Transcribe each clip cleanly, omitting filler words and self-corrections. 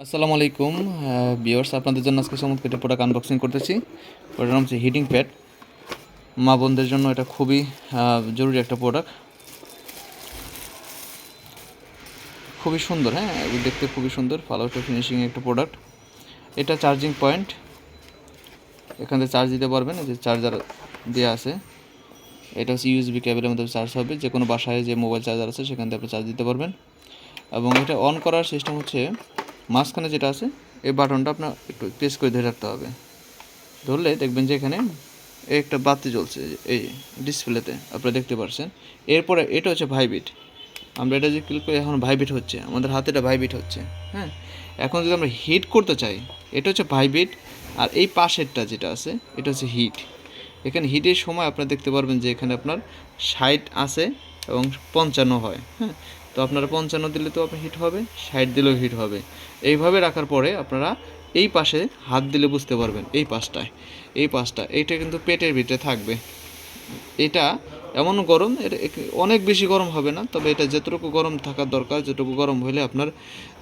আসসালামু আলাইকুম ভিউয়ার্স, আপনাদের জন্য আজকে চমৎকার একটা প্রোডাক্ট আনবক্সিং করতেছি। ওটার নাম হচ্ছে হিটিং প্যাড। মা বোনদের জন্য এটা খুবই জরুরি একটা প্রোডাক্ট, খুবই সুন্দর। হ্যাঁ, দেখতে খুবই সুন্দর, ভালো একটা ফিনিশিং একটা প্রোডাক্ট। এটা চার্জিং পয়েন্ট, এখান থেকে চার্জ দিতে পারবেন। এই যে চার্জার দেওয়া আছে, এটা হচ্ছে ইউএসবি কেবলের মধ্যে চার্জ হবে। যে কোনো বাসায় যে মোবাইল চার্জার আছে সেখান থেকে আপনি চার্জ দিতে পারবেন। এবং এটা অন করার সিস্টেম হচ্ছে মাঝখানে যেটা আছে এই বাটনটা আপনার একটু প্রেস করে ধরে রাখতে হবে। ধরলে দেখবেন যে এখানে একটা বাতি জ্বলছে, এই ডিসপ্লেতে আপনারা দেখতে পাচ্ছেন। এরপরে এটা হচ্ছে ভাইব্রেট। আমরা এটা যে ক্লিক করি এখন ভাইব্রেট হচ্ছে, আমাদের হাতে এটা ভাইব্রেট হচ্ছে। হ্যাঁ, এখন যদি আমরা হিট করতে চাই, এটা হচ্ছে ভাইব্রেট। আর এই পাশেরটা যেটা আছে এটা হচ্ছে হিট। এখানে হিটের সময় আপনারা দেখতে পারবেন যে এখানে আপনার 60 আছে এবং 55 হয়। হ্যাঁ, তো আপনারা 55 দিলে তো আপনার হিট হবে, 60 দিলেও হিট হবে। এইভাবে রাখার পরে আপনারা এই পাশে হাত দিলে বুঝতে পারবেন, এই পাশটা এইটা কিন্তু পেটের ভিতরে থাকবে। এটা এমন গরম, এটা অনেক বেশি গরম হবে না, তবে এটা যতটুকু গরম থাকার দরকার, যতটুকু গরম হলে আপনার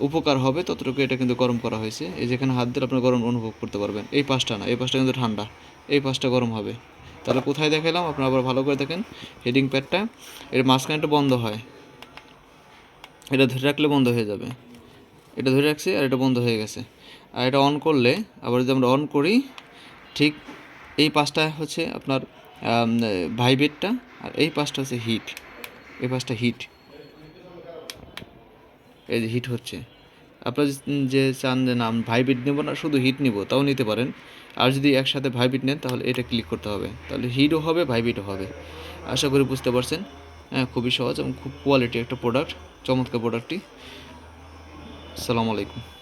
উপকার হবে ততটুকু এটা কিন্তু গরম করা হয়েছে। এই যেখানে হাত দিলে আপনার গরম অনুভব করতে পারবেন। এই পাশটা না, এই পাশটা কিন্তু ঠান্ডা, এই পাশটা গরম হবে। তাহলে কোথায় দেখালাম, আপনারা আবার ভালো করে দেখেন। হিটিং প্যাডটা এর মাঝখানটা বন্ধ হয়, এটা ধরে রাখলে বন্ধ হয়ে যাবে। এটা ধরে রাখছি আর এটা বন্ধ হয়ে গেছে। আর এটা অন করলে, আবার যদি আমরা অন করি, ঠিক এই পাশটা হচ্ছে আপনার ভাইব্রেটটা, আর এই পাশটা হচ্ছে হিট। এই পাশটা হিট, এই যে হিট হচ্ছে। আপনারা যে চান যে না ভাইব্রেট নেবো না, শুধু হিট নিব, তাও নিতে পারেন। আর যদি একসাথে ভাইব্রেট নেন তাহলে এটা ক্লিক করতে হবে, তাহলে হিটও হবে ভাইব্রেটও হবে। আশা করি বুঝতে পারছেন। হ্যাঁ, খুবই সহজ এবং খুব কোয়ালিটি একটা প্রোডাক্ট, চমৎকার প্রোডাক্টটি। আসসালামু আলাইকুম।